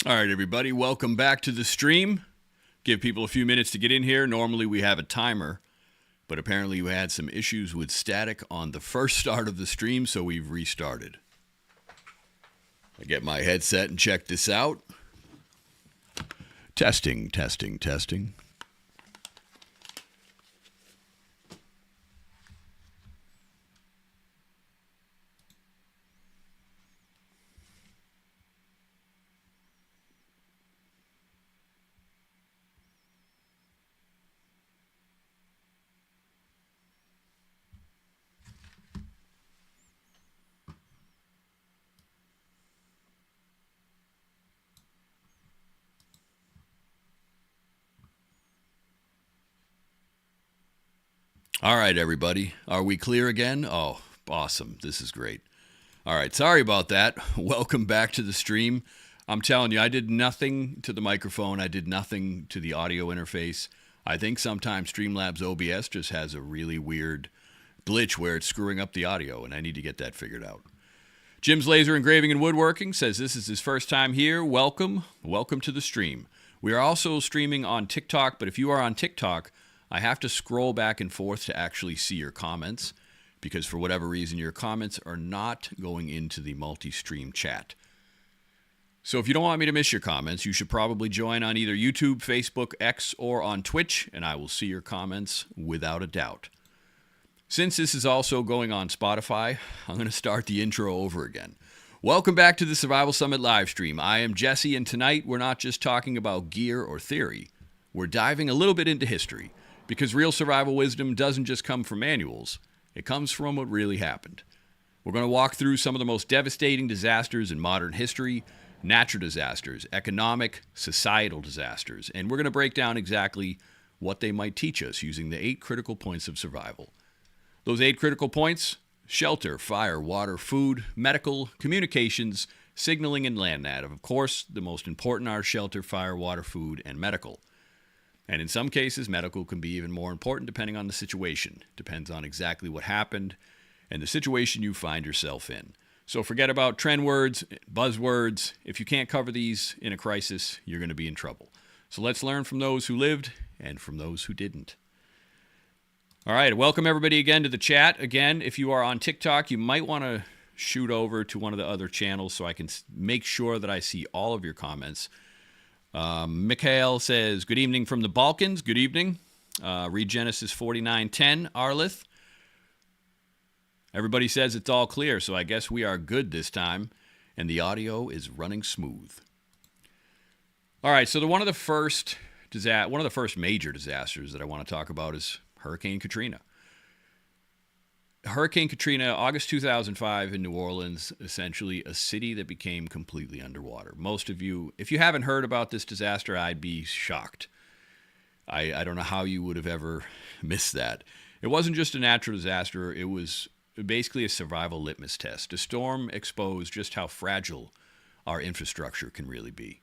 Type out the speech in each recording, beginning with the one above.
All right, everybody, welcome back to the stream. Give people a few minutes to get in here. Normally we have a timer, but apparently we had some issues with static on the first start of the stream, so we've restarted. I get my headset and check this out. Testing, testing, testing. All right, everybody. Are we clear again? Oh, awesome. This is great. All right, sorry about that. Welcome back to the stream. I'm telling you, I did nothing to the microphone. I did nothing to the audio interface. I think sometimes Streamlabs OBS just has a really weird glitch where it's screwing up the audio, and I need to get that figured out. Jim's Laser Engraving and Woodworking says this is his first time here. Welcome. Welcome to the stream. We are also streaming on TikTok, but if you are on TikTok, I have to scroll back and forth to actually see your comments because for whatever reason, your comments are not going into the multi-stream chat. So if you don't want me to miss your comments, you should probably join on either YouTube, Facebook, X, or on Twitch, and I will see your comments without a doubt. Since this is also going on Spotify, I'm going to start the intro over again. Welcome back to the Survival Summit live stream. I am Jesse, and tonight we're not just talking about gear or theory. We're diving a little bit into history. Because real survival wisdom doesn't just come from manuals, it comes from what really happened. We're going to walk through some of the most devastating disasters in modern history, natural disasters, economic, societal disasters, and we're going to break down exactly what they might teach us using the 8 critical points of survival. Those 8 critical points: shelter, fire, water, food, medical, communications, signaling, and land nav. Of course, the most important are shelter, fire, water, food, and medical. And in some cases, medical can be even more important depending on the situation. Depends on exactly what happened and the situation you find yourself in. So forget about trend words, buzzwords. If you can't cover these in a crisis, you're going to be in trouble. So let's learn from those who lived and from those who didn't. All right, welcome everybody again to the chat. Again, if you are on TikTok, you might want to shoot over to one of the other channels so I can make sure that I see all of your comments. Mikhail says, good evening from the Balkans. Good evening. Read Genesis 49:10, Arlith. Everybody says it's all clear, so I guess we are good this time, and the audio is running smooth. All right, so one of the first major disasters that I want to talk about is Hurricane Katrina. Hurricane Katrina, August 2005 in New Orleans, essentially a city that became completely underwater. Most of you, if you haven't heard about this disaster, I'd be shocked. I don't know how you would have ever missed that. It wasn't just a natural disaster. It was basically a survival litmus test. The storm exposed just how fragile our infrastructure can really be.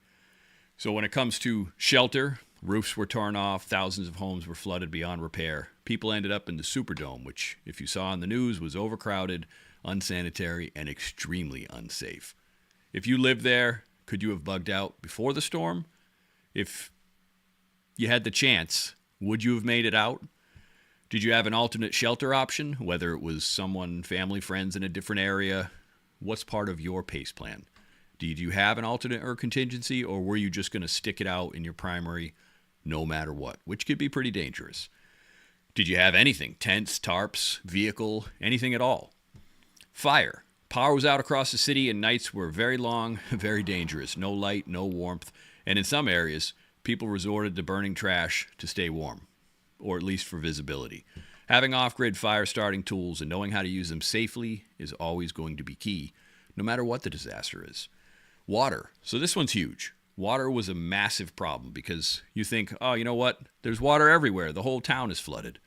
So when it comes to shelter, roofs were torn off, thousands of homes were flooded beyond repair. People ended up in the Superdome, which, if you saw on the news, was overcrowded, unsanitary, and extremely unsafe. If you lived there, could you have bugged out before the storm? If you had the chance, would you have made it out? Did you have an alternate shelter option, whether it was someone, family, friends in a different area? What's part of your PACE plan? Did you have an alternate or contingency, or were you just going to stick it out in your primary no matter what, which could be pretty dangerous? Did you have anything? Tents, tarps, vehicle, anything at all? Fire. Power was out across the city and nights were very long, very dangerous. No light, no warmth. And in some areas, people resorted to burning trash to stay warm, or at least for visibility. Having off-grid fire starting tools and knowing how to use them safely is always going to be key, no matter what the disaster is. Water. So this one's huge. Water was a massive problem because you think, oh, you know what? There's water everywhere. The whole town is flooded.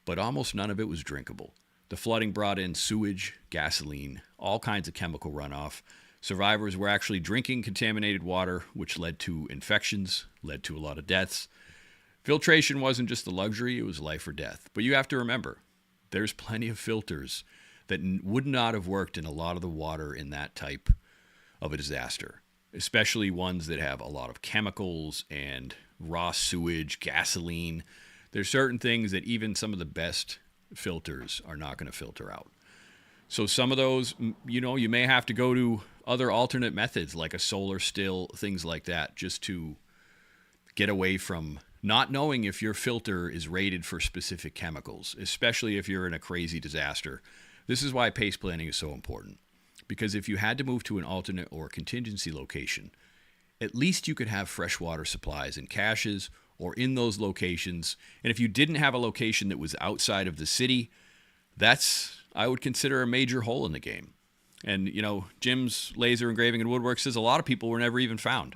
But almost none of it was drinkable. The flooding brought in sewage, gasoline, all kinds of chemical runoff. Survivors were actually drinking contaminated water, which led to infections, led to a lot of deaths. Filtration wasn't just a luxury, it was life or death. But you have to remember, there's plenty of filters that would not have worked in a lot of the water in that type of a disaster. especially ones that have a lot of chemicals and raw sewage, gasoline. There's certain things that even some of the best filters are not going to filter out. So some of those, you may have to go to other alternate methods like a solar still, things like that, just to get away from not knowing if your filter is rated for specific chemicals, especially if you're in a crazy disaster. This is why pace planning is so important. Because if you had to move to an alternate or contingency location, at least you could have freshwater supplies and caches or in those locations. And if you didn't have a location that was outside of the city, that's, I would consider, a major hole in the game. And, Jim's Laser Engraving and Woodwork says a lot of people were never even found.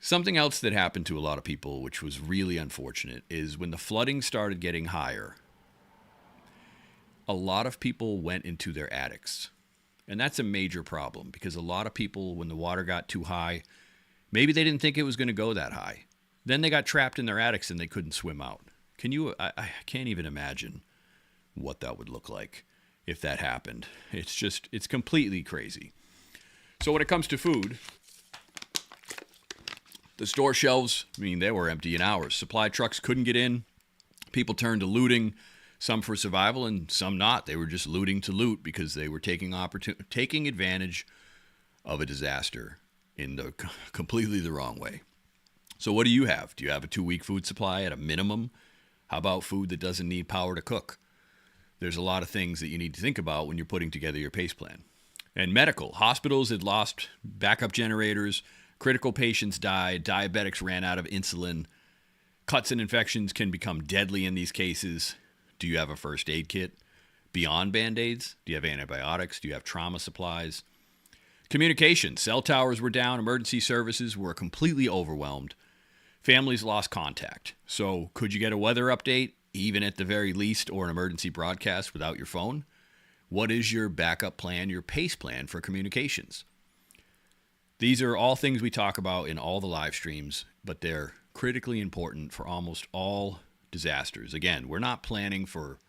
Something else that happened to a lot of people, which was really unfortunate, is when the flooding started getting higher, a lot of people went into their attics. And that's a major problem because a lot of people, when the water got too high, maybe they didn't think it was going to go that high. Then they got trapped in their attics and they couldn't swim out. I can't even imagine what that would look like if that happened. It's completely crazy. So when it comes to food, the store shelves, they were empty in hours. Supply trucks couldn't get in. People turned to looting, some for survival and some not. They were just looting to loot because they were taking advantage of a disaster in the completely the wrong way. So what do you have? Do you have a 2-week food supply at a minimum? How about food that doesn't need power to cook? There's a lot of things that you need to think about when you're putting together your PACE plan. And medical, hospitals had lost backup generators, critical patients died, diabetics ran out of insulin, cuts and infections can become deadly in these cases. Do you have a first aid kit? Beyond Band-Aids? Do you have antibiotics? Do you have trauma supplies? Communication, cell towers were down, emergency services were completely overwhelmed. Families lost contact. So could you get a weather update, even at the very least, or an emergency broadcast without your phone? What is your backup plan, your PACE plan for communications? These are all things we talk about in all the live streams, but they're critically important for almost all disasters. Again, we're not planning for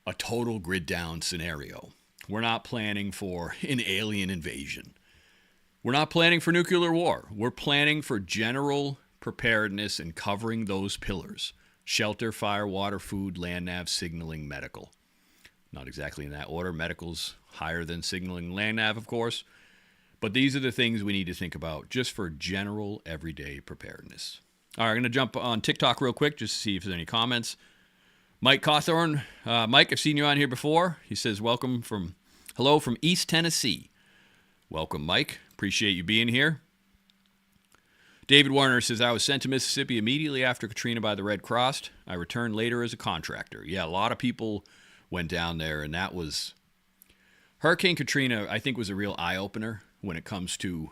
a total grid down scenario. We're not planning for an alien invasion. We're not planning for nuclear war. We're planning for general preparedness and covering those pillars: shelter, fire, water, food, land nav, signaling, medical. Not exactly in that order. Medical's higher than signaling, land nav, of course. But these are the things we need to think about just for general everyday preparedness. All right, I'm going to jump on TikTok real quick just to see if there's any comments. Mike Cawthorn. Mike, I've seen you on here before. He says, hello from East Tennessee. Welcome, Mike. Appreciate you being here. David Warner says, I was sent to Mississippi immediately after Katrina by the Red Cross. I returned later as a contractor. Yeah, a lot of people went down there, and that was... Hurricane Katrina, I think, was a real eye-opener when it comes to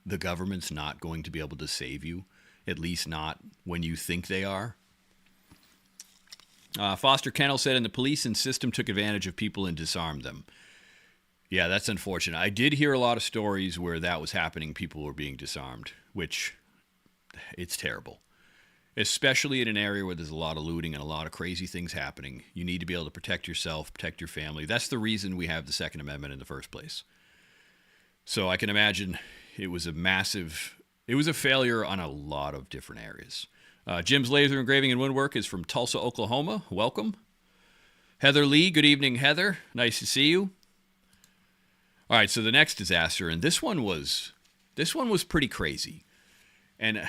the government's not going to be able to save you, at least not when you think they are. Foster Kennel said, and the police and system took advantage of people and disarmed them. Yeah, that's unfortunate. I did hear a lot of stories where that was happening. People were being disarmed, which... it's terrible, especially in an area where there's a lot of looting and a lot of crazy things happening. You need to be able to protect yourself, protect your family. That's the reason we have the Second Amendment in the first place. So I can imagine it was a failure on a lot of different areas. Jim's Laser Engraving and Woodwork is from Tulsa, Oklahoma. Welcome. Heather Lee, good evening, Heather. Nice to see you. All right, so the next disaster, and this one was pretty crazy. And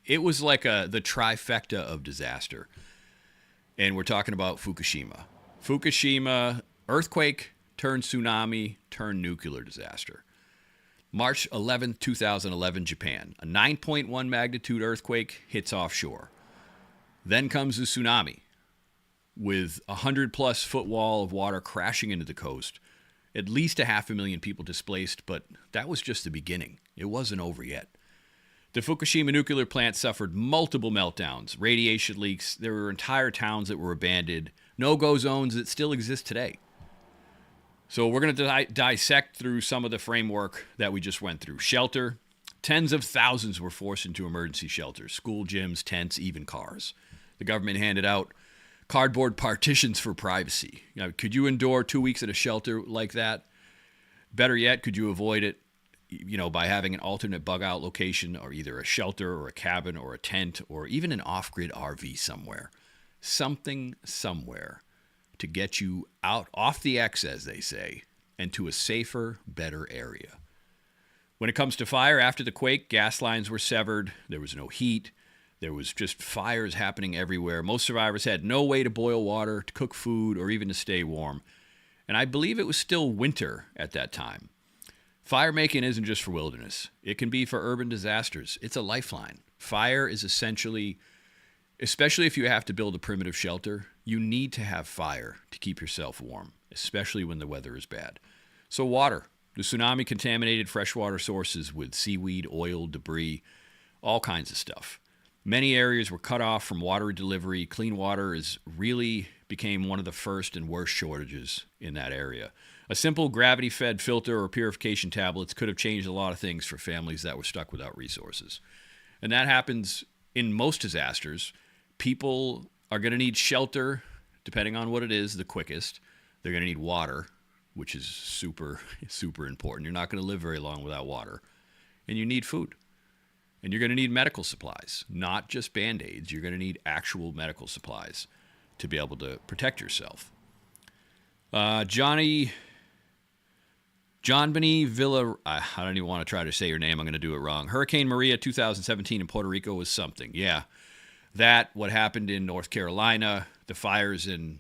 it was like the trifecta of disaster. And we're talking about Fukushima. Fukushima, earthquake, turned tsunami, turned nuclear disaster. March 11th, 2011, Japan. A 9.1 magnitude earthquake hits offshore. Then comes the tsunami with a 100-plus foot wall of water crashing into the coast. At least 500,000 people displaced, but that was just the beginning. It wasn't over yet. The Fukushima nuclear plant suffered multiple meltdowns, radiation leaks. There were entire towns that were abandoned, no-go zones that still exist today. So we're going to dissect through some of the framework that we just went through. Shelter. Tens of thousands were forced into emergency shelters, school gyms, tents, even cars. The government handed out cardboard partitions for privacy. Now, could you endure 2 weeks at a shelter like that? Better yet, could you avoid it? by having an alternate bug out location or either a shelter or a cabin or a tent or even an off-grid RV somewhere. Something somewhere to get you out off the X, as they say, and to a safer, better area. When it comes to fire, after the quake, gas lines were severed. There was no heat. There was just fires happening everywhere. Most survivors had no way to boil water, to cook food, or even to stay warm. And I believe it was still winter at that time. Fire making isn't just for wilderness. It can be for urban disasters. It's a lifeline. Fire is essentially, especially if you have to build a primitive shelter, you need to have fire to keep yourself warm, especially when the weather is bad. So water. The tsunami contaminated freshwater sources with seaweed, oil, debris, all kinds of stuff. Many areas were cut off from water delivery. Clean water really became one of the first and worst shortages in that area. A simple gravity-fed filter or purification tablets could have changed a lot of things for families that were stuck without resources. And that happens in most disasters. People are going to need shelter, depending on what it is, the quickest. They're going to need water, which is super, super important. You're not going to live very long without water. And you need food. And you're going to need medical supplies, not just Band-Aids. You're going to need actual medical supplies to be able to protect yourself. John Benny Villa, I don't even want to try to say your name. I'm going to do it wrong. Hurricane Maria 2017 in Puerto Rico was something. Yeah, what happened in North Carolina, the fires in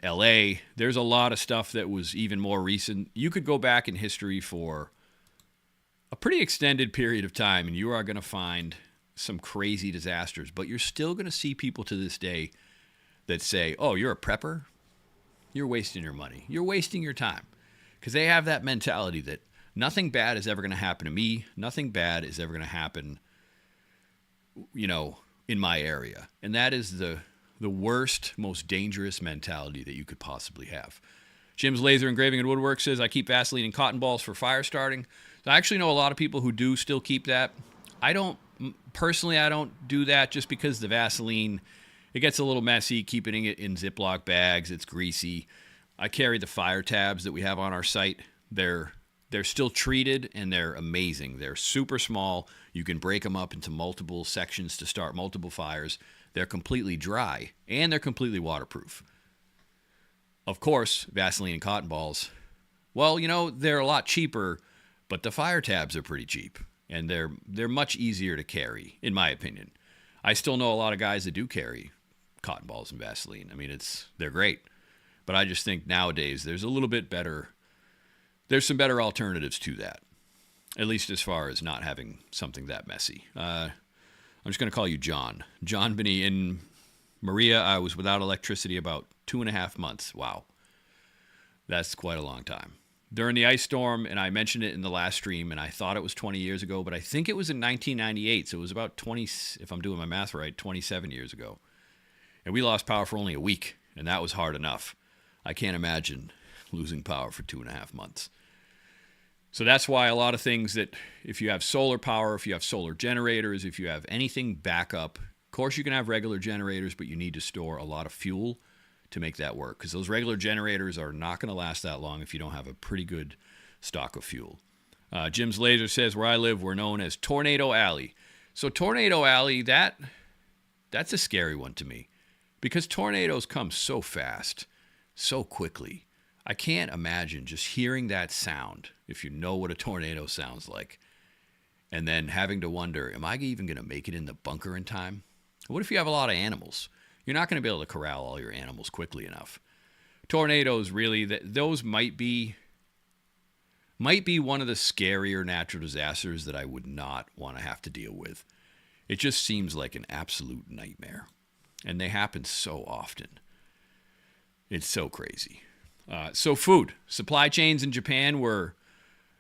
L.A., there's a lot of stuff that was even more recent. You could go back in history for a pretty extended period of time, and you are going to find some crazy disasters. But you're still going to see people to this day that say, oh, you're a prepper? You're wasting your money. You're wasting your time. Because they have that mentality that nothing bad is ever going to happen to me. Nothing bad is ever going to happen, in my area. And that is the worst, most dangerous mentality that you could possibly have. Jim's Laser Engraving and Woodwork says, I keep Vaseline and cotton balls for fire starting. So I actually know a lot of people who do still keep that. I don't do that just because the Vaseline, it gets a little messy keeping it in Ziploc bags. It's greasy. I carry the fire tabs that we have on our site. They're still treated, and they're amazing. They're super small. You can break them up into multiple sections to start multiple fires. They're completely dry, and they're completely waterproof. Of course, Vaseline and cotton balls, well, they're a lot cheaper, but the fire tabs are pretty cheap, and they're much easier to carry, in my opinion. I still know a lot of guys that do carry cotton balls and Vaseline. I mean, they're great. But I just think nowadays there's a little bit better, there's some better alternatives to that, at least as far as not having something that messy. I'm just going to call you John. John Benny. In Maria, I was without electricity about 2.5 months. Wow. That's quite a long time. During the ice storm, and I mentioned it in the last stream, and I thought it was 20 years ago, but I think it was in 1998, so it was about 20, if I'm doing my math right, 27 years ago. And we lost power for only a week, and that was hard enough. I can't imagine losing power for 2.5 months. So that's why a lot of things that if you have solar power, if you have solar generators, if you have anything backup, of course you can have regular generators, but you need to store a lot of fuel to make that work, because those regular generators are not going to last that long if you don't have a pretty good stock of fuel. Jim's Laser says, where I live, we're known as Tornado Alley. So Tornado Alley, that's a scary one to me, because tornadoes come so fast, so quickly. I can't imagine just hearing that sound, if you know what a tornado sounds like, and then having to wonder, am I even going to make it in the bunker in time? What if you have a lot of animals? You're not going to be able to corral all your animals quickly enough. Tornadoes, really, those might be one of the scarier natural disasters that I would not want to have to deal with. It just seems like an absolute nightmare. And they happen so often. It's so crazy. So food. Supply chains in Japan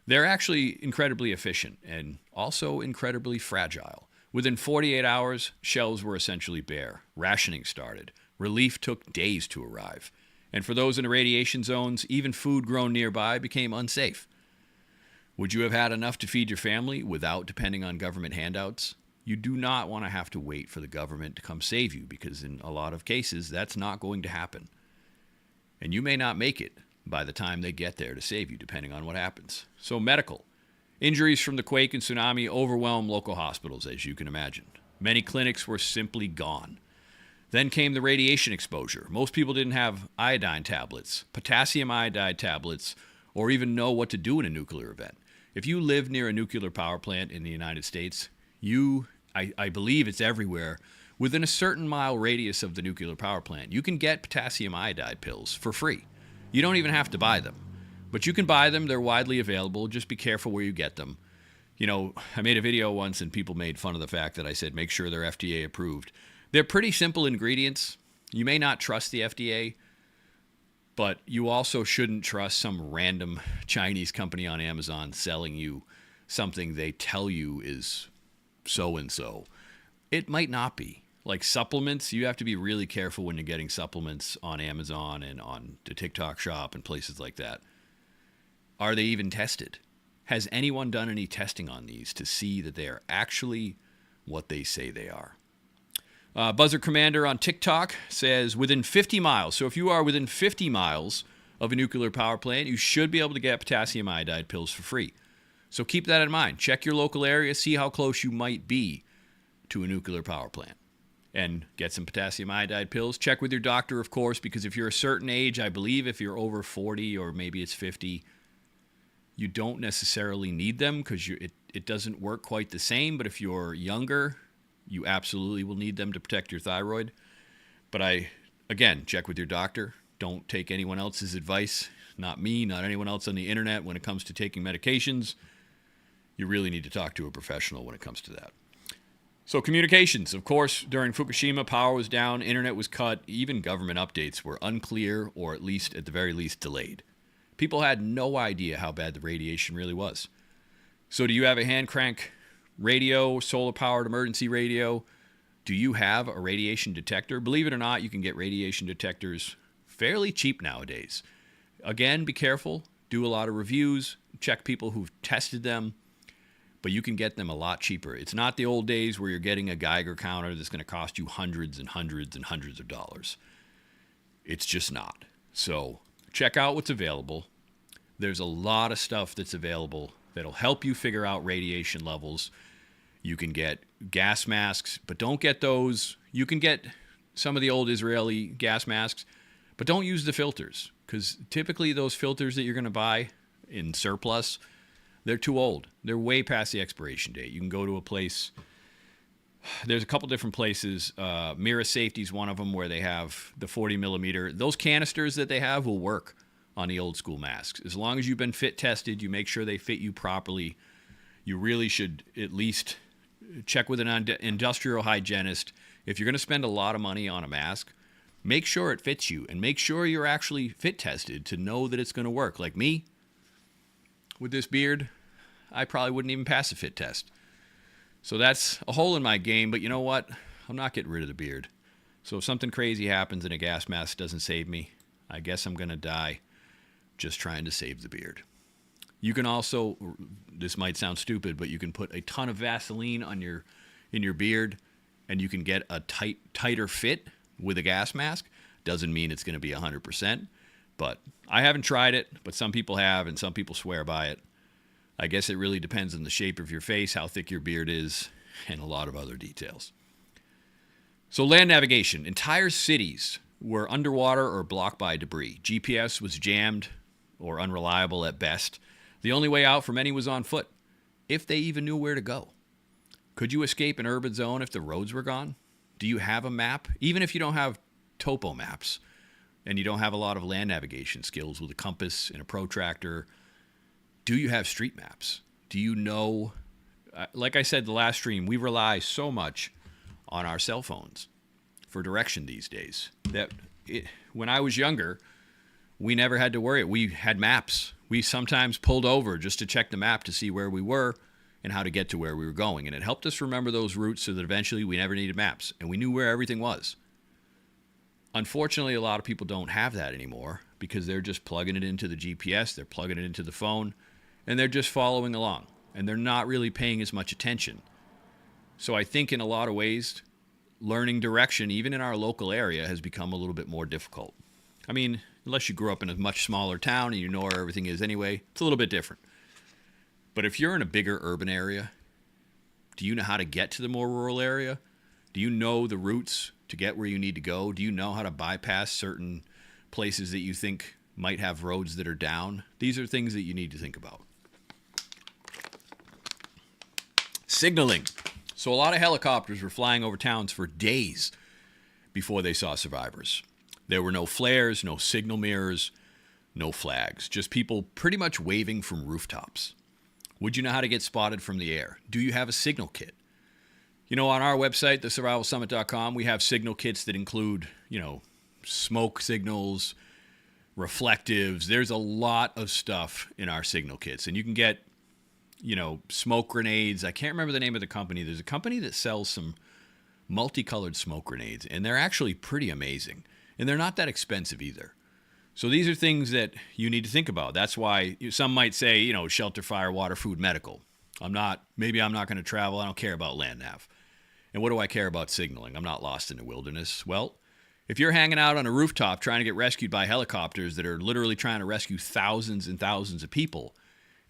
they're actually incredibly efficient and also incredibly fragile. Within 48 hours, shelves were essentially bare. Rationing started. Relief took days to arrive. And for those in the radiation zones, even food grown nearby became unsafe. Would you have had enough to feed your family without depending on government handouts? You do not want to have to wait for the government to come save you, because in a lot of cases, that's not going to happen. And you may not make it by the time they get there to save you, depending on what happens. So medical. Injuries from the quake and tsunami overwhelmed local hospitals, as you can imagine. Many clinics were simply gone. Then came the radiation exposure. Most people didn't have iodine tablets, potassium iodide tablets, or even know what to do in a nuclear event. If you live near a nuclear power plant in the United States, I believe it's everywhere, within a certain mile radius of the nuclear power plant, you can get potassium iodide pills for free. You don't even have to buy them. But you can buy them. They're widely available. Just be careful where you get them. You know, I made a video once and people made fun of the fact that I said make sure they're FDA approved. They're pretty simple ingredients. You may not trust the FDA, but you also shouldn't trust some random Chinese company on Amazon selling you something they tell you is so-and-so. It might not be. Like supplements, you have to be really careful when you're getting supplements on Amazon and on the TikTok shop and places like that. Are they even tested? Has anyone done any testing on these to see that they are actually what they say they are? Buzzer Commander on TikTok says within 50 miles. So if you are within 50 miles of a nuclear power plant, you should be able to get potassium iodide pills for free. So keep that in mind. Check your local area, see how close you might be to a nuclear power plant, and get some potassium iodide pills. Check with your doctor, of course, because if you're a certain age, I believe if you're over 40 or maybe it's 50, you don't necessarily need them because it doesn't work quite the same. But if you're younger, you absolutely will need them to protect your thyroid. But again, check with your doctor. Don't take anyone else's advice. Not me, not anyone else on the internet when it comes to taking medications. You really need to talk to a professional when it comes to that. So communications, of course, during Fukushima, power was down, internet was cut, even government updates were unclear or at the very least delayed. People had no idea how bad the radiation really was. So do you have a hand crank radio, solar-powered emergency radio? Do you have a radiation detector? Believe it or not, you can get radiation detectors fairly cheap nowadays. Again, be careful. Do a lot of reviews. Check people who've tested them. But you can get them a lot cheaper. It's not the old days where you're getting a Geiger counter that's going to cost you hundreds and hundreds and hundreds of dollars. It's just not. So check out what's available. There's a lot of stuff that's available that'll help you figure out radiation levels. You can get gas masks, but don't get those. You can get some of the old Israeli gas masks, but don't use the filters, because typically those filters that you're going to buy in surplus, they're too old. They're way past the expiration date. You can go to a place. There's a couple different places. Mira Safety is one of them where they have the 40 millimeter. Those canisters that they have will work on the old school masks. As long as you've been fit tested, you make sure they fit you properly. You really should at least check with an industrial hygienist. If you're going to spend a lot of money on a mask, make sure it fits you and make sure you're actually fit tested to know that it's going to work. Like me, with this beard, I probably wouldn't even pass a fit test. So that's a hole in my game, but you know what? I'm not getting rid of the beard. So if something crazy happens and a gas mask doesn't save me, I guess I'm going to die just trying to save the beard. You can also, this might sound stupid, but you can put a ton of Vaseline on in your beard and you can get a tighter fit with a gas mask. Doesn't mean it's going to be 100%, but I haven't tried it, but some people have and some people swear by it. I guess it really depends on the shape of your face, how thick your beard is, and a lot of other details. So land navigation. Entire cities were underwater or blocked by debris. GPS was jammed or unreliable at best. The only way out for many was on foot, if they even knew where to go. Could you escape an urban zone if the roads were gone? Do you have a map? Even if you don't have topo maps and you don't have a lot of land navigation skills with a compass and a protractor, do you have street maps? Do you know, like I said the last stream, we rely so much on our cell phones for direction these days that when I was younger, we never had to worry. We had maps. We sometimes pulled over just to check the map to see where we were and how to get to where we were going. And it helped us remember those routes so that eventually we never needed maps and we knew where everything was. Unfortunately, a lot of people don't have that anymore because they're just plugging it into the GPS, they're plugging it into the phone, and they're just following along. And they're not really paying as much attention. So I think in a lot of ways, learning direction, even in our local area, has become a little bit more difficult. I mean, unless you grew up in a much smaller town and you know where everything is anyway, it's a little bit different. But if you're in a bigger urban area, do you know how to get to the more rural area? Do you know the routes to get where you need to go? Do you know how to bypass certain places that you think might have roads that are down? These are things that you need to think about. Signaling. So a lot of helicopters were flying over towns for days before they saw survivors. There were no flares, no signal mirrors, no flags, just people pretty much waving from rooftops. Would you know how to get spotted from the air? Do you have a signal kit? You know, on our website, thesurvivalsummit.com, we have signal kits that include, smoke signals, reflectives. There's a lot of stuff in our signal kits. And you can get, smoke grenades. I can't remember the name of the company. There's a company that sells some multicolored smoke grenades, and they're actually pretty amazing. And they're not that expensive either. So these are things that you need to think about. That's why some might say, shelter, fire, water, food, medical. Maybe I'm not going to travel. I don't care about land nav. And what do I care about signaling? I'm not lost in the wilderness. Well, if you're hanging out on a rooftop trying to get rescued by helicopters that are literally trying to rescue thousands and thousands of people,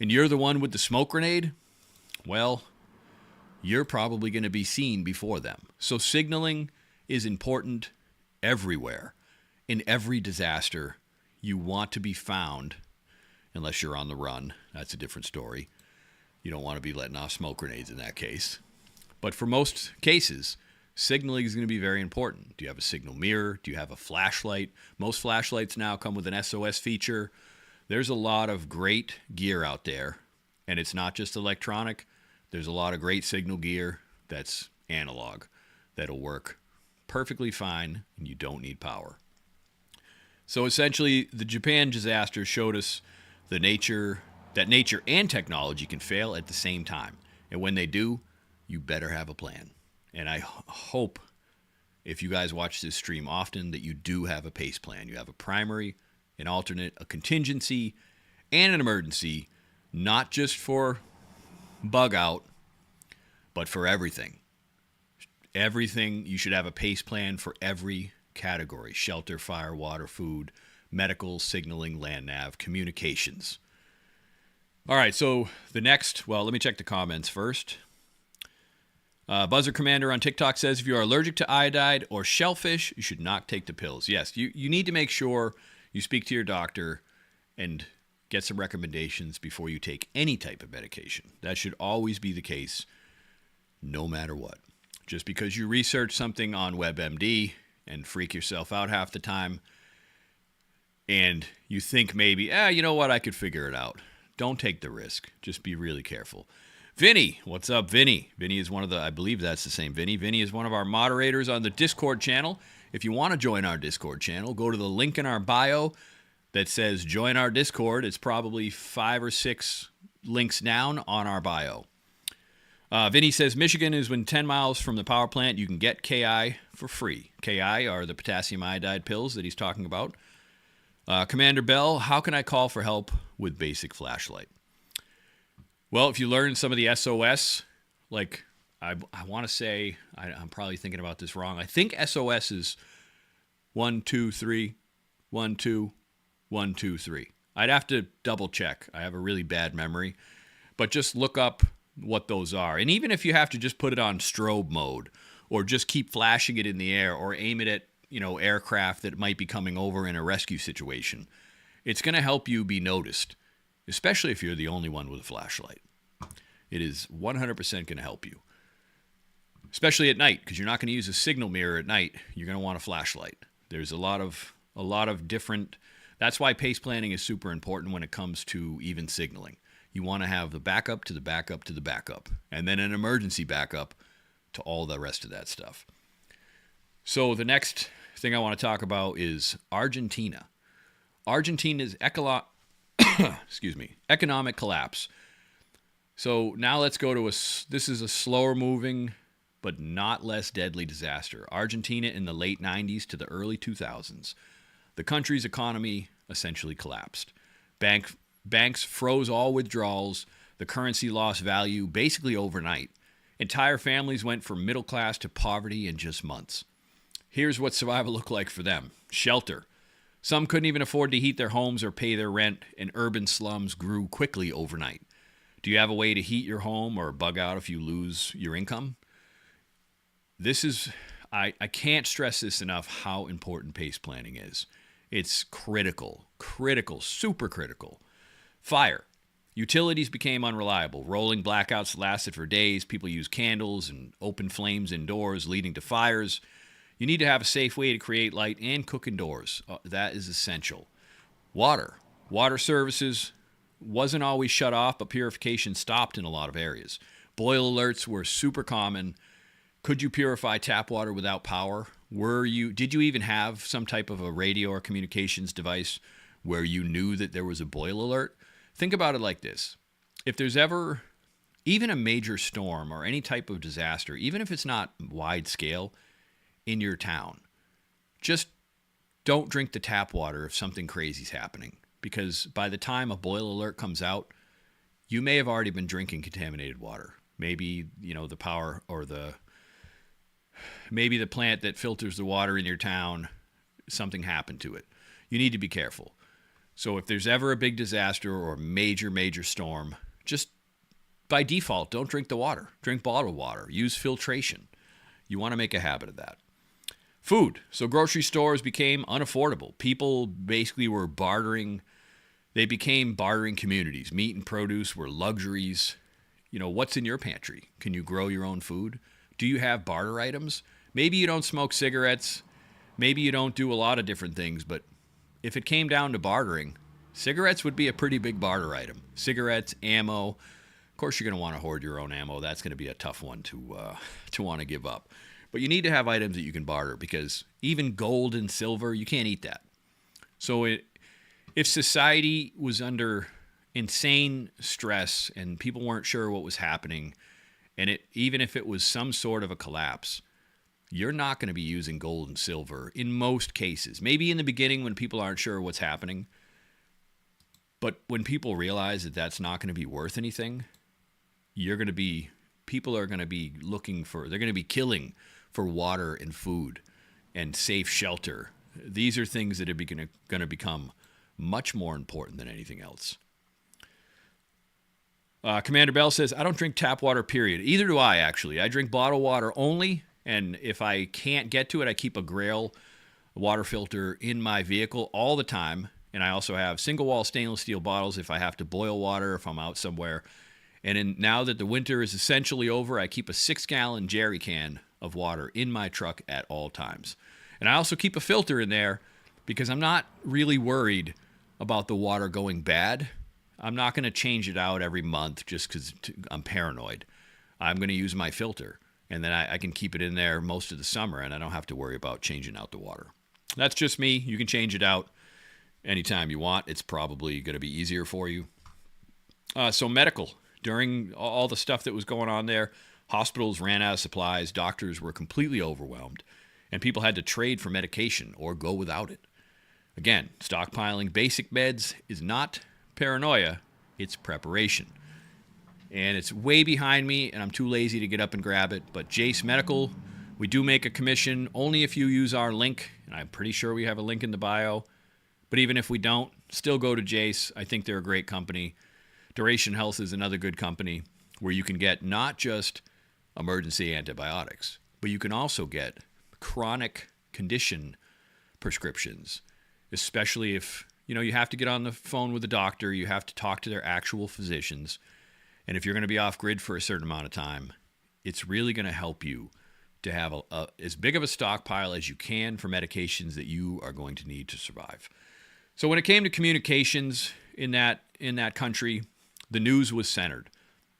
and you're the one with the smoke grenade, well, you're probably going to be seen before them. So signaling is important everywhere. In every disaster, you want to be found, unless you're on the run. That's a different story. You don't want to be letting off smoke grenades in that case. But for most cases, signaling is going to be very important. Do you have a signal mirror? Do you have a flashlight? Most flashlights now come with an SOS feature. There's a lot of great gear out there, and it's not just electronic. There's a lot of great signal gear that's analog that'll work perfectly fine, and you don't need power. So essentially, the Japan disaster showed us that nature and technology can fail at the same time. And when they do, you better have a plan. And I hope, if you guys watch this stream often, that you do have a PACE plan. You have a primary, an alternate, a contingency, and an emergency, not just for bug out, but for everything. Everything, you should have a PACE plan for every category: shelter, fire, water, food, medical, signaling, land nav, communications. All right, so the next, let me check the comments first. Buzzer Commander on TikTok says, if you are allergic to iodide or shellfish, you should not take the pills. Yes, you need to make sure you speak to your doctor and get some recommendations before you take any type of medication. That should always be the case, no matter what. Just because you research something on WebMD and freak yourself out half the time, and you think maybe, you know what, I could figure it out. Don't take the risk. Just be really careful. Vinny, what's up, Vinny? Vinny is one of I believe that's the same Vinny. Vinny is one of our moderators on the Discord channel. If you want to join our Discord channel, go to the link in our bio that says join our Discord. It's probably 5 or 6 links down on our bio. Vinny says, Michigan is within 10 miles from the power plant. You can get KI for free. KI are the potassium iodide pills that he's talking about. Commander Bell, how can I call for help with basic flashlight? Well, if you learn some of the SOS, like I want to say, I'm probably thinking about this wrong. I think SOS is 1, 2, 3, 1, 2, 1, 2, 3. I'd have to double check. I have a really bad memory. But just look up what those are. And even if you have to just put it on strobe mode or just keep flashing it in the air or aim it at, aircraft that might be coming over in a rescue situation, it's going to help you be noticed, especially if you're the only one with a flashlight. It is 100% going to help you, especially at night, because you're not going to use a signal mirror at night. You're going to want a flashlight. There's a lot of different. That's why PACE planning is super important when it comes to even signaling. You want to have the backup to the backup to the backup, and then an emergency backup to all the rest of that stuff. So the next thing I want to talk about is Argentina. Argentina's economic collapse. So now let's go to this is a slower moving but not less deadly disaster. Argentina in the late 90s to the early 2000s. The country's economy essentially collapsed. Banks froze all withdrawals. The currency lost value basically overnight. Entire families went from middle class to poverty in just months. Here's what survival looked like for them. Shelter. Some couldn't even afford to heat their homes or pay their rent, and urban slums grew quickly overnight. Do you have a way to heat your home or bug out if you lose your income? This is, I can't stress this enough how important PACE planning is. It's critical, super critical. Fire. Utilities became unreliable. Rolling blackouts lasted for days. People used candles and open flames indoors, leading to fires. You need to have a safe way to create light and cook indoors. That is essential. Water. Water services wasn't always shut off, but purification stopped in a lot of areas. Boil alerts were super common. Could you purify tap water without power? Did you even have some type of a radio or communications device where you knew that there was a boil alert? Think about it like this. If there's ever even a major storm or any type of disaster, even if it's not wide scale in your town, just don't drink the tap water if something crazy is happening. Because by the time a boil alert comes out, you may have already been drinking contaminated water. Maybe, the power or maybe the plant that filters the water in your town, something happened to it. You need to be careful. So if there's ever a big disaster or a major storm, just by default, don't drink the water. Drink bottled water. Use filtration. You want to make a habit of that. Food. So grocery stores became unaffordable. People basically were bartering. They became bartering communities. Meat and produce were luxuries. What's in your pantry? Can you grow your own food? Do you have barter items? Maybe you don't smoke cigarettes. Maybe you don't do a lot of different things, but if it came down to bartering, cigarettes would be a pretty big barter item. Cigarettes, ammo. Of course, you're going to want to hoard your own ammo. That's going to be a tough one to want to give up. But you need to have items that you can barter, because even gold and silver, you can't eat that. So if society was under insane stress and people weren't sure what was happening, and even if it was some sort of a collapse, you're not going to be using gold and silver in most cases. Maybe in the beginning when people aren't sure what's happening. But when people realize that that's not going to be worth anything, people are going to be they're going to be killing for water and food and safe shelter. These are things that are going to become much more important than anything else. Commander Bell says, I don't drink tap water, period. Either do I, actually. I drink bottled water only, and if I can't get to it, I keep a Grail water filter in my vehicle all the time, and I also have single-wall stainless steel bottles if I have to boil water, if I'm out somewhere. And now that the winter is essentially over, I keep a 6-gallon jerry can of water in my truck at all times. And I also keep a filter in there because I'm not really worried about the water going bad. I'm not going to change it out every month just because I'm paranoid. I'm going to use my filter, and then I can keep it in there most of the summer, and I don't have to worry about changing out the water. That's just me. You can change it out anytime you want. It's probably going to be easier for you. So medical. During all the stuff that was going on there, hospitals ran out of supplies, doctors were completely overwhelmed, and people had to trade for medication or go without it. Again, stockpiling basic meds is not paranoia, it's preparation. And it's way behind me, and I'm too lazy to get up and grab it. But Jace Medical, we do make a commission only if you use our link, and I'm pretty sure we have a link in the bio. But even if we don't, still go to Jace. I think they're a great company. Duration Health is another good company where you can get not just emergency antibiotics, but you can also get chronic condition prescriptions, especially if you have to get on the phone with a doctor, you have to talk to their actual physicians. And if you're going to be off grid for a certain amount of time, it's really going to help you to have as big of a stockpile as you can for medications that you are going to need to survive. So when it came to communications in that country, the news was centered.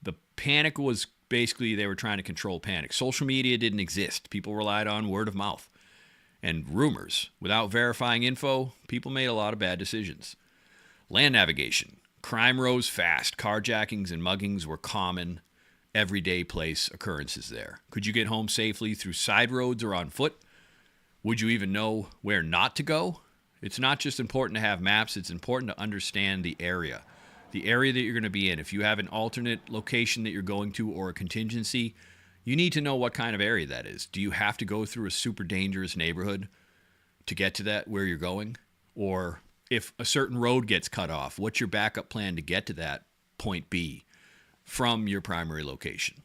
The panic was basically they were trying to control panic. Social media didn't exist. People relied on word of mouth and rumors. Without verifying info, people made a lot of bad decisions. Land navigation. Crime rose fast. Carjackings and muggings were common, everyday place occurrences there. Could you get home safely through side roads or on foot? Would you even know where not to go? It's not just important to have maps. It's important to understand the area that you're going to be in. If you have an alternate location that you're going to or a contingency, you need to know what kind of area that is. Do you have to go through a super dangerous neighborhood to get to that where you're going? Or if a certain road gets cut off, what's your backup plan to get to that point B? from your primary location.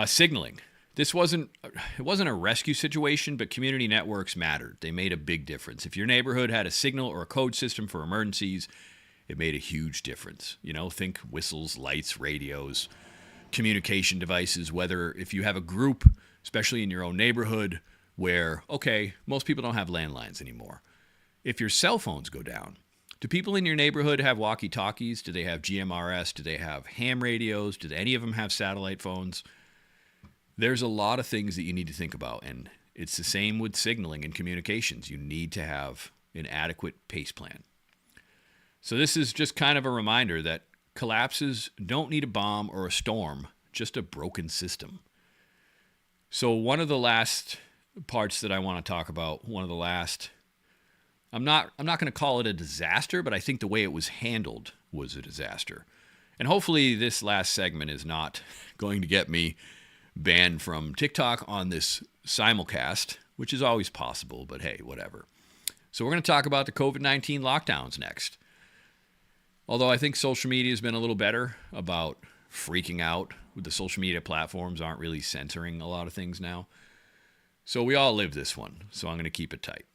Signaling. It wasn't a rescue situation, but community networks mattered. They made a big difference. If your neighborhood had a signal or a code system for emergencies, it made a huge difference. Think whistles, lights, radios, communication devices, whether if you have a group, especially in your own neighborhood, where, okay, most people don't have landlines anymore. If your cell phones go down, do people in your neighborhood have walkie-talkies? Do they have GMRS? Do they have ham radios? Do any of them have satellite phones? There's a lot of things that you need to think about, and it's the same with signaling and communications. You need to have an adequate pace plan. So this is just kind of a reminder that collapses don't need a bomb or a storm, just a broken system. So one of the last parts that I want to talk about, I'm not going to call it a disaster, but I think the way it was handled was a disaster. And hopefully this last segment is not going to get me banned from TikTok on this simulcast, which is always possible, but hey, whatever. So we're going to talk about the COVID-19 lockdowns next. Although I think social media has been a little better about freaking out. The social media platforms aren't really censoring a lot of things now. So we all live this one, so I'm going to keep it tight.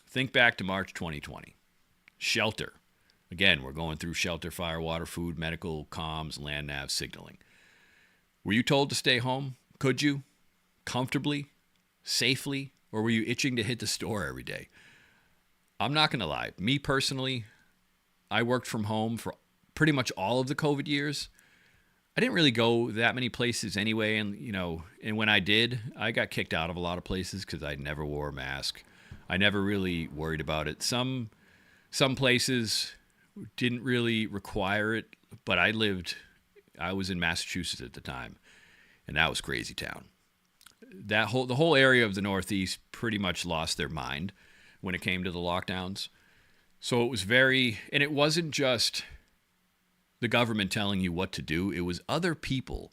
Think back to March 2020. Shelter. Again, we're going through shelter, fire, water, food, medical, comms, land nav, signaling. Were you told to stay home? Could you? Comfortably? Safely? Or were you itching to hit the store every day? I'm not going to lie. Me personally, I worked from home for pretty much all of the COVID years. I didn't really go that many places anyway, and when I did, I got kicked out of a lot of places because I never wore a mask. I never really worried about it. Some places didn't really require it, but I was in Massachusetts at the time, and that was crazy town. The whole area of the Northeast pretty much lost their mind when it came to the lockdowns. So it was and it wasn't just the government telling you what to do. It was other people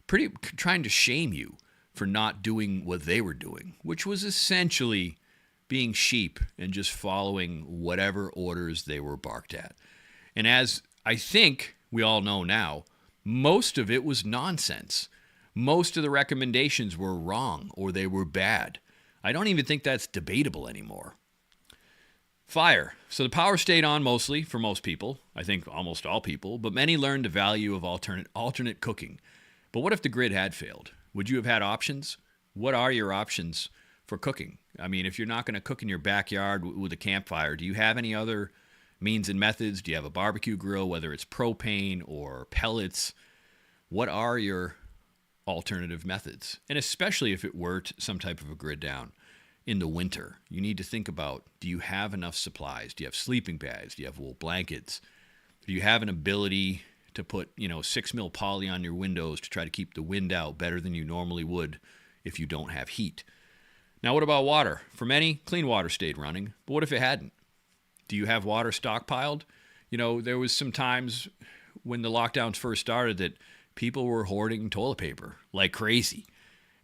trying to shame you for not doing what they were doing, which was essentially being sheep and just following whatever orders they were barked at. And as I think we all know now, most of it was nonsense. Most of the recommendations were wrong or they were bad. I don't even think that's debatable anymore. Fire. So the power stayed on mostly for most people. I think almost all people, but many learned the value of alternate cooking. But what if the grid had failed? Would you have had options? What are your options for cooking? I mean, if you're not going to cook in your backyard with a campfire, do you have any other means and methods? Do you have a barbecue grill, whether it's propane or pellets? What are your alternative methods? And especially if it were some type of a grid down. In the winter, you need to think about, do you have enough supplies? Do you have sleeping bags? Do you have wool blankets? Do you have an ability to put, 6 mil poly on your windows to try to keep the wind out better than you normally would if you don't have heat? Now, what about water? For many, clean water stayed running, but what if it hadn't? Do you have water stockpiled? There was some times when the lockdowns first started that people were hoarding toilet paper like crazy.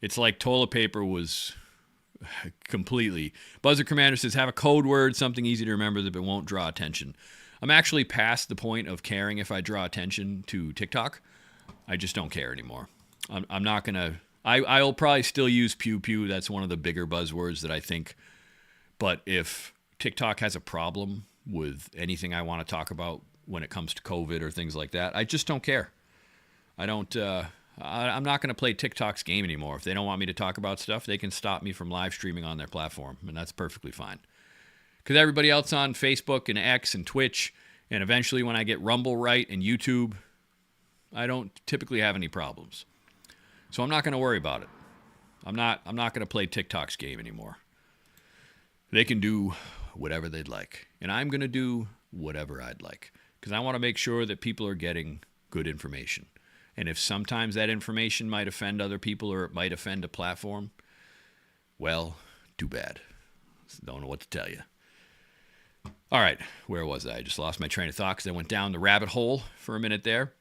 It's like toilet paper was completely. Buzzer Commander says, have a code word, something easy to remember that won't draw attention. I'm actually past the point of caring if I draw attention to TikTok. I just don't care anymore. I'm not going to. I'll probably still use pew pew. That's one of the bigger buzzwords that I think. But if TikTok has a problem with anything I want to talk about when it comes to COVID or things like that, I just don't care. I'm not going to play TikTok's game anymore. If they don't want me to talk about stuff, they can stop me from live streaming on their platform, and that's perfectly fine. Because everybody else on Facebook and X and Twitch, and eventually when I get Rumble right and YouTube, I don't typically have any problems. So I'm not going to worry about it. I'm not going to play TikTok's game anymore. They can do whatever they'd like, and I'm going to do whatever I'd like, because I want to make sure that people are getting good information. And if sometimes that information might offend other people or it might offend a platform, well, too bad. Don't know what to tell you. All right, where was I? I just lost my train of thought because I went down the rabbit hole for a minute there.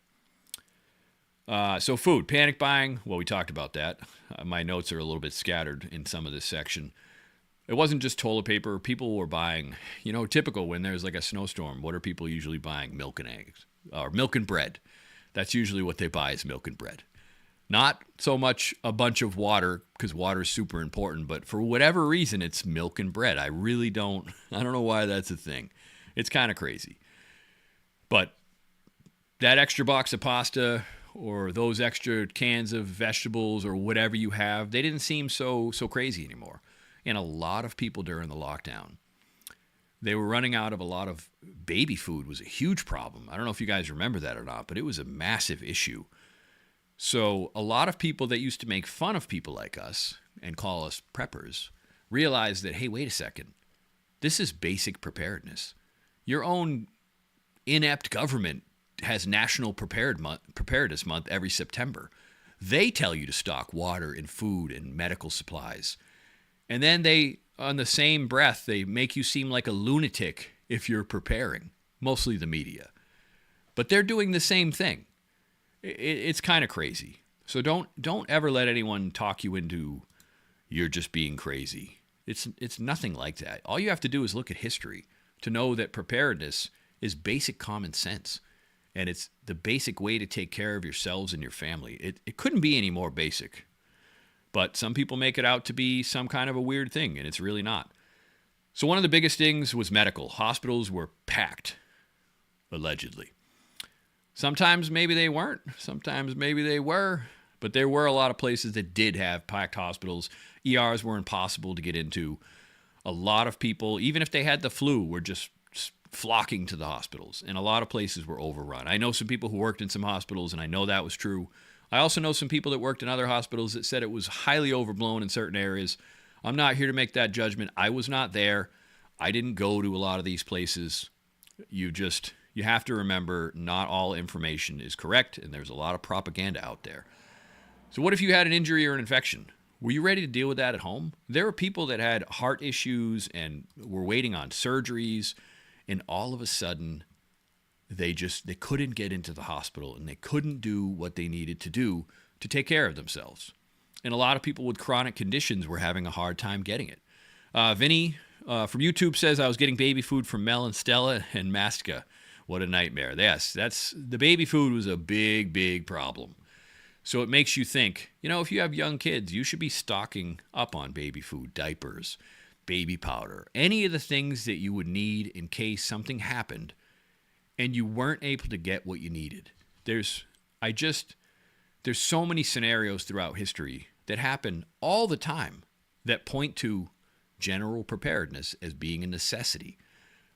So food, panic buying. Well, we talked about that. My notes are a little bit scattered in some of this section. It wasn't just toilet paper. People were buying, typical when there's like a snowstorm. What are people usually buying? Milk and eggs or milk and bread. That's usually what they buy is milk and bread. Not so much a bunch of water, because water is super important, but for whatever reason, it's milk and bread. I don't know why that's a thing. It's kind of crazy. But that extra box of pasta or those extra cans of vegetables or whatever you have, they didn't seem so crazy anymore. And a lot of people during the lockdown, they were running out of a lot of baby food. Was a huge problem. I don't know if you guys remember that or not, but it was a massive issue. So a lot of people that used to make fun of people like us and call us preppers realized that, hey, wait a second. This is basic preparedness. Your own inept government has National Preparedness Month every September. They tell you to stock water and food and medical supplies. And then they, on the same breath, they make you seem like a lunatic if you're preparing, mostly the media. But they're doing the same thing. It's kind of crazy. So don't ever let anyone talk you into you're just being crazy. It's nothing like that. All you have to do is look at history to know that preparedness is basic common sense. And it's the basic way to take care of yourselves and your family. It couldn't be any more basic. But some people make it out to be some kind of a weird thing, and it's really not. So one of the biggest things was medical. Hospitals were packed, allegedly. Sometimes maybe they weren't. Sometimes maybe they were. But there were a lot of places that did have packed hospitals. ERs were impossible to get into. A lot of people, even if they had the flu, were just flocking to the hospitals. And a lot of places were overrun. I know some people who worked in some hospitals, and I know that was true. I also know some people that worked in other hospitals that said it was highly overblown in certain areas. I'm not here to make that judgment. I was not there. I didn't go to a lot of these places. You have to remember not all information is correct, and there's a lot of propaganda out there. So what if you had an injury or an infection? Were you ready to deal with that at home? There were people that had heart issues and were waiting on surgeries, and all of a sudden, they couldn't get into the hospital, and they couldn't do what they needed to do to take care of themselves. And a lot of people with chronic conditions were having a hard time getting it. Vinny from YouTube says, I was getting baby food from Mel and Stella and Mastka. What a nightmare. Yes, the baby food was a big, big problem. So it makes you think, if you have young kids, you should be stocking up on baby food, diapers, baby powder, any of the things that you would need in case something happened and you weren't able to get what you needed. There's so many scenarios throughout history that happen all the time that point to general preparedness as being a necessity.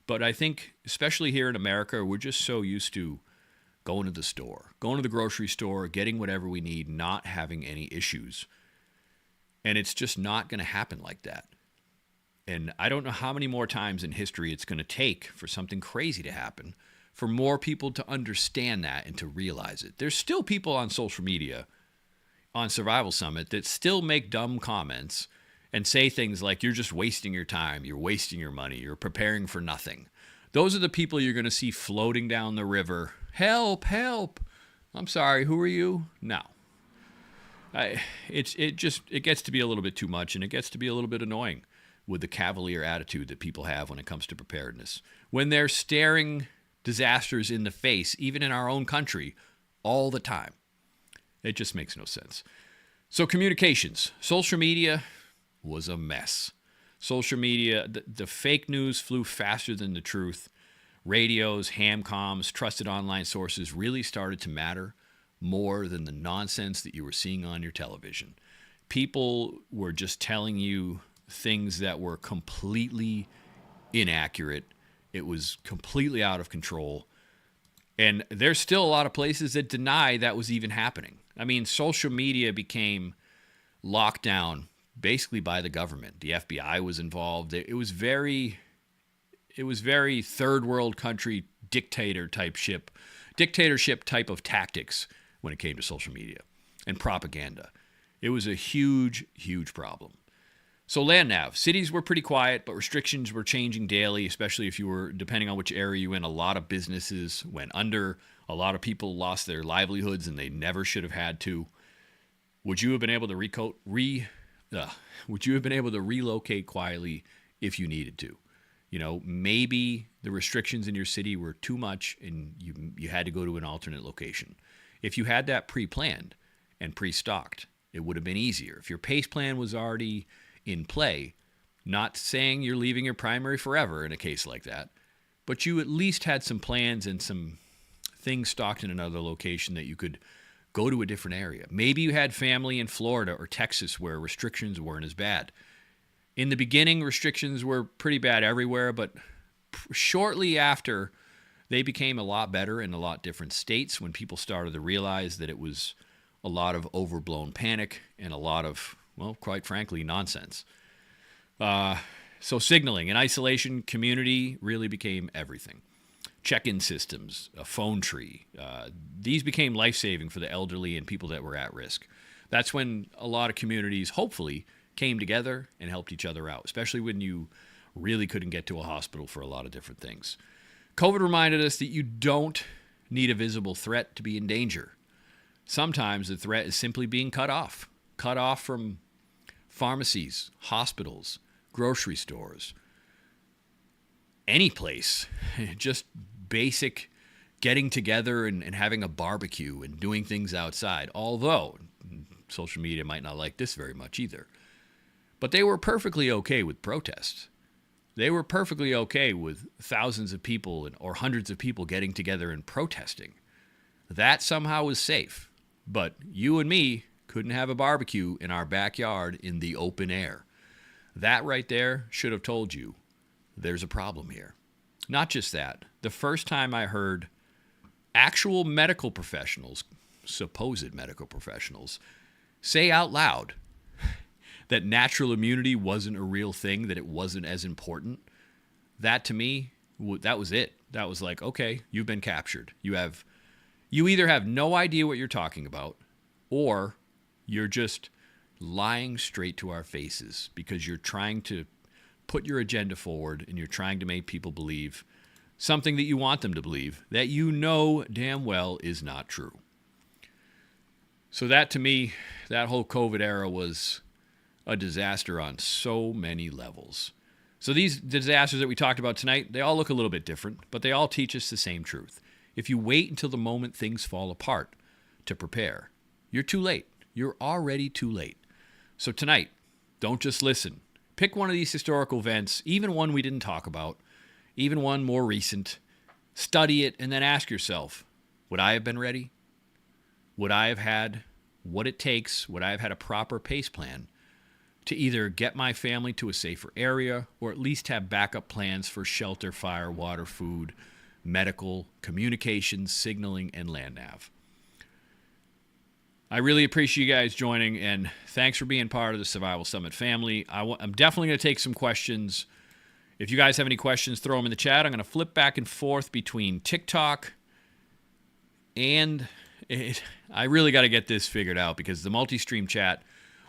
But I think, especially here in America, we're just so used to going to the store, going to the grocery store, getting whatever we need, not having any issues. And it's just not going to happen like that. And I don't know how many more times in history it's going to take for something crazy to happen, for more people to understand that and to realize it. There's still people on social media, on Survival Summit, that still make dumb comments and say things like, you're just wasting your time, you're wasting your money, you're preparing for nothing. Those are the people you're going to see floating down the river. Help, help. I'm sorry, who are you? No. It gets to be a little bit too much, and it gets to be a little bit annoying with the cavalier attitude that people have when it comes to preparedness. When they're staring disasters in the face, even in our own country, all the time. It just makes no sense. So communications. Social media was a mess. Social media, the fake news flew faster than the truth. Radios, ham comms, trusted online sources really started to matter more than the nonsense that you were seeing on your television. People were just telling you things that were completely inaccurate. It was completely out of control. And there's still a lot of places that deny that was even happening. I mean, social media became locked down basically by the government. The FBI was involved. It was very third world country dictatorship type of tactics when it came to social media and propaganda. It was a huge, huge problem. So land nav, cities were pretty quiet, but restrictions were changing daily, especially if you were, depending on which area you were in. A lot of businesses went under. A lot of people lost their livelihoods, and they never should have had to. Would you have been able to relocate quietly if you needed to? Maybe the restrictions in your city were too much, and you had to go to an alternate location. If you had that pre-planned and pre-stocked, it would have been easier. If your pace plan was already in play, not saying you're leaving your primary forever in a case like that, but you at least had some plans and some things stocked in another location that you could go to a different area. Maybe you had family in Florida or Texas where restrictions weren't as bad. In the beginning, restrictions were pretty bad everywhere, but shortly after, they became a lot better in a lot different states when people started to realize that it was a lot of overblown panic and a lot of, well, quite frankly, nonsense. So signaling and isolation community really became everything. Check-in systems, a phone tree. These became life-saving for the elderly and people that were at risk. That's when a lot of communities, hopefully, came together and helped each other out, especially when you really couldn't get to a hospital for a lot of different things. COVID reminded us that you don't need a visible threat to be in danger. Sometimes the threat is simply being cut off from pharmacies, hospitals, grocery stores, any place. Just basic getting together and having a barbecue and doing things outside. Although social media might not like this very much either. But they were perfectly okay with protests. They were perfectly okay with thousands of people or hundreds of people getting together and protesting. That somehow was safe. But you and me couldn't have a barbecue in our backyard in the open air. That right there should have told you there's a problem here. Not just that. The first time I heard actual medical professionals, supposed medical professionals, say out loud that natural immunity wasn't a real thing, that it wasn't as important, that to me, that was it. That was like, okay, you've been captured. You either have no idea what you're talking about, or you're just lying straight to our faces because you're trying to put your agenda forward and you're trying to make people believe something that you want them to believe that you know damn well is not true. So that to me, that whole COVID era was a disaster on so many levels. So these disasters that we talked about tonight, they all look a little bit different, but they all teach us the same truth. If you wait until the moment things fall apart to prepare, you're too late. You're already too late. So tonight, don't just listen. Pick one of these historical events, even one we didn't talk about, even one more recent. Study it and then ask yourself, would I have been ready? Would I have had what it takes? Would I have had a proper pace plan to either get my family to a safer area or at least have backup plans for shelter, fire, water, food, medical, communications, signaling, and land nav? I really appreciate you guys joining, and thanks for being part of the Survival Summit family. I'm definitely going to take some questions. If you guys have any questions, throw them in the chat. I'm going to flip back and forth between TikTok and I really got to get this figured out because the multi-stream chat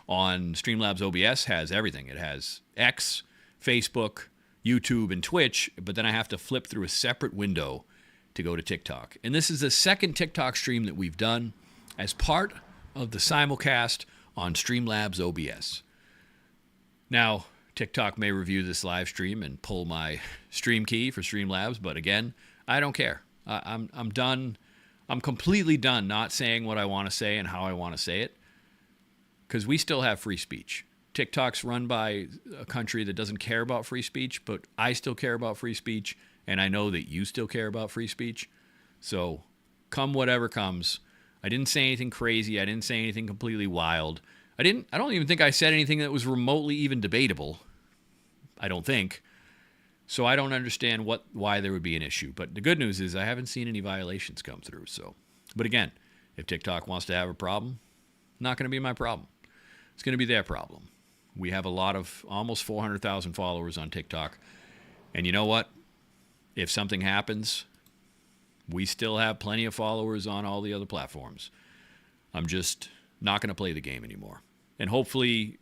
on Streamlabs OBS has everything. It has X, Facebook, YouTube, and Twitch, but then I have to flip through a separate window to go to TikTok. And this is the second TikTok stream that we've done as part of the simulcast on Streamlabs OBS. Now, TikTok may review this live stream and pull my stream key for Streamlabs, but again, I don't care. I'm done. I'm completely done not saying what I want to say and how I want to say it because we still have free speech. TikTok's run by a country that doesn't care about free speech, but I still care about free speech, and I know that you still care about free speech. So come whatever comes. I didn't say anything crazy. I didn't say anything completely wild. I don't even think I said anything that was remotely even debatable. I don't think. So I don't understand why there would be an issue. But the good news is I haven't seen any violations come through. So, but again, if TikTok wants to have a problem, not going to be my problem. It's going to be their problem. We have a lot of almost 400,000 followers on TikTok. And you know what? If something happens, we still have plenty of followers on all the other platforms. I'm just not going to play the game anymore. And hopefully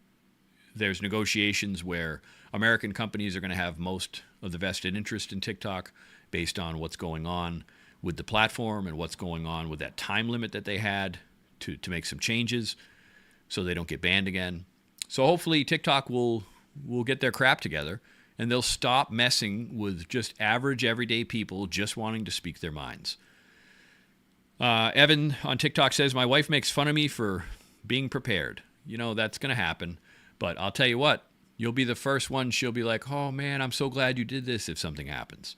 there's negotiations where American companies are going to have most of the vested interest in TikTok based on what's going on with the platform and what's going on with that time limit that they had to make some changes so they don't get banned again. So hopefully TikTok will get their crap together and they'll stop messing with just average everyday people just wanting to speak their minds. Evan on TikTok says, my wife makes fun of me for being prepared. You know, that's going to happen. But I'll tell you what, you'll be the first one. She'll be like, oh, man, I'm so glad you did this if something happens.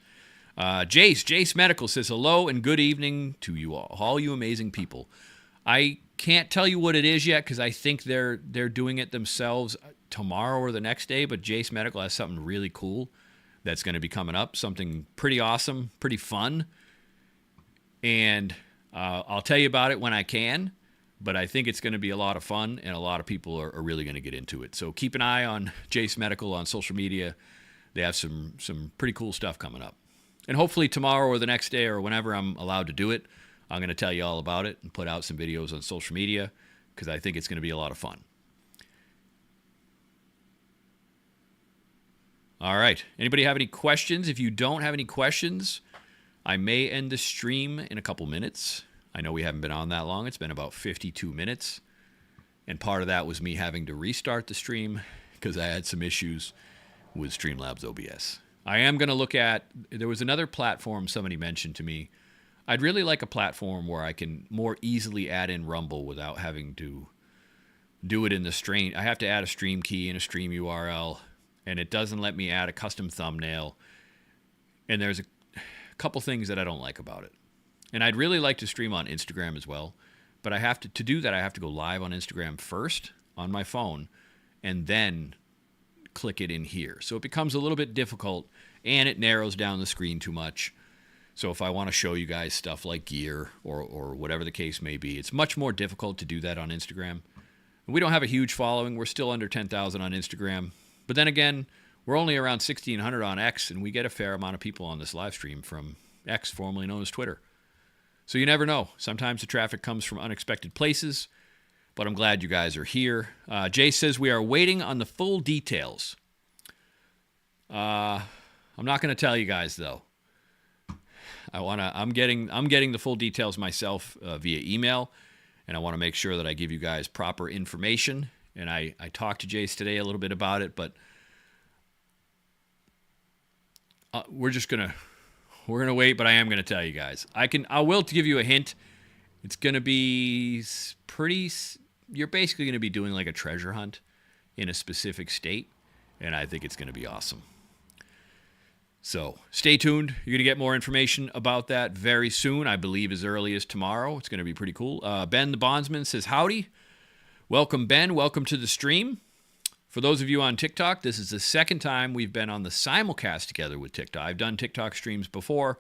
Jace Medical says, hello and good evening to you all you amazing people. I can't tell you what it is yet because I think they're doing it themselves tomorrow or the next day, but Jace Medical has something really cool that's going to be coming up, something pretty awesome, pretty fun. And I'll tell you about it when I can, but I think it's going to be a lot of fun, and a lot of people are really going to get into it. So keep an eye on Jace Medical on social media. They have some pretty cool stuff coming up. And hopefully tomorrow or the next day or whenever I'm allowed to do it, I'm going to tell you all about it and put out some videos on social media because I think it's going to be a lot of fun. All right. Anybody have any questions? If you don't have any questions, I may end the stream in a couple minutes. I know we haven't been on that long. It's been about 52 minutes. And part of that was me having to restart the stream because I had some issues with Streamlabs OBS. I am going to look at, there was another platform somebody mentioned to me. I'd really like a platform where I can more easily add in Rumble without having to do it in the stream. I have to add a stream key and a stream URL, and it doesn't let me add a custom thumbnail. And there's a couple things that I don't like about it. And I'd really like to stream on Instagram as well, but I have to do that, I have to go live on Instagram first on my phone and then click it in here. So it becomes a little bit difficult, and it narrows down the screen too much. So if I want to show you guys stuff like gear or whatever the case may be, it's much more difficult to do that on Instagram. And we don't have a huge following. We're still under 10,000 on Instagram. But then again, we're only around 1,600 on X, and we get a fair amount of people on this live stream from X, formerly known as Twitter. So you never know. Sometimes the traffic comes from unexpected places, but I'm glad you guys are here. Jay says we are waiting on the full details. I'm not going to tell you guys, though. I'm getting the full details myself via email, and I want to make sure that I give you guys proper information. And I talked to Jace today a little bit about it, but we're gonna wait. But I am gonna tell you guys. I will give you a hint. It's gonna be you're basically gonna be doing like a treasure hunt in a specific state, and I think it's gonna be awesome. So stay tuned. You're going to get more information about that very soon. I believe as early as tomorrow. It's going to be pretty cool. Ben the Bondsman says, howdy. Welcome, Ben. Welcome to the stream. For those of you on TikTok, this is the second time we've been on the simulcast together with TikTok. I've done TikTok streams before,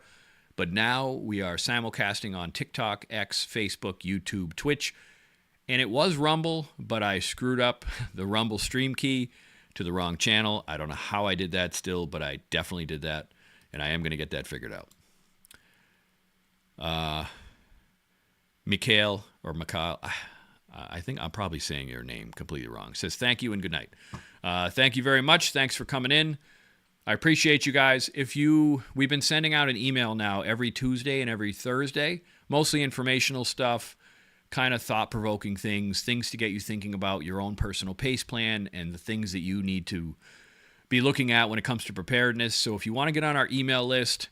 but now we are simulcasting on TikTok, X, Facebook, YouTube, Twitch. And it was Rumble, but I screwed up the Rumble stream key to the wrong channel. I don't know how I did that still, but I definitely did that, and I am going to get that figured out. Mikhail, I think I'm probably saying your name completely wrong, says thank you and good night. Thank you very much. Thanks for coming in. I appreciate you guys. We've been sending out an email now every Tuesday and every Thursday, mostly informational stuff, kind of thought-provoking things to get you thinking about your own personal pace plan and the things that you need to be looking at when it comes to preparedness. So if you want to get on our email list,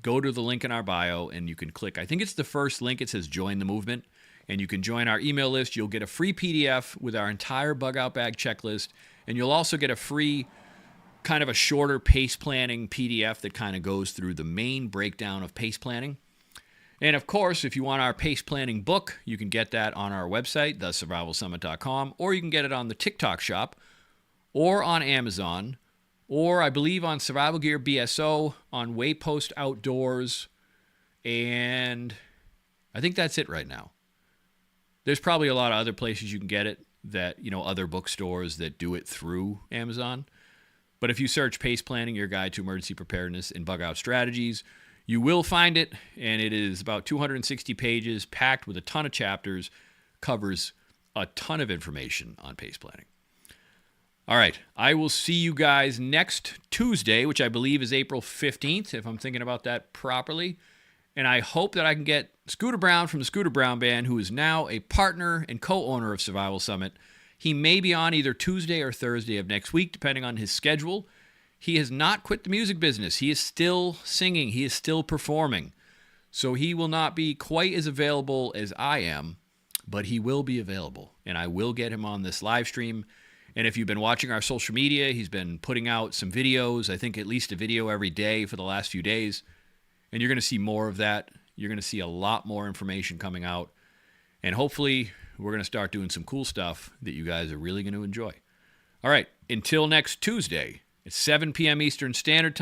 go to the link in our bio and you can click. I think it's the first link. It says join the movement, and you can join our email list. You'll get a free PDF with our entire bug out bag checklist, and you'll also get a free kind of a shorter pace planning PDF that kind of goes through the main breakdown of pace planning. And of course, if you want our pace planning book, you can get that on our website, thesurvivalsummit.com, or you can get it on the TikTok shop, or on Amazon, or I believe on Survival Gear BSO, on Waypost Outdoors, and I think that's it right now. There's probably a lot of other places you can get it that, other bookstores that do it through Amazon. But if you search Pace Planning, Your Guide to Emergency Preparedness and Bug Out Strategies, you will find it, and it is about 260 pages, packed with a ton of chapters, covers a ton of information on pace planning. All right, I will see you guys next Tuesday, which I believe is April 15th, if I'm thinking about that properly. And I hope that I can get Scooter Brown from the Scooter Brown Band, who is now a partner and co-owner of Survival Summit. He may be on either Tuesday or Thursday of next week, depending on his schedule. He has not quit the music business. He is still singing. He is still performing. So he will not be quite as available as I am, but he will be available, and I will get him on this live stream. And if you've been watching our social media, he's been putting out some videos, I think at least a video every day for the last few days. And you're going to see more of that. You're going to see a lot more information coming out. And hopefully, we're going to start doing some cool stuff that you guys are really going to enjoy. All right, until next Tuesday at 7 p.m. Eastern Standard Time.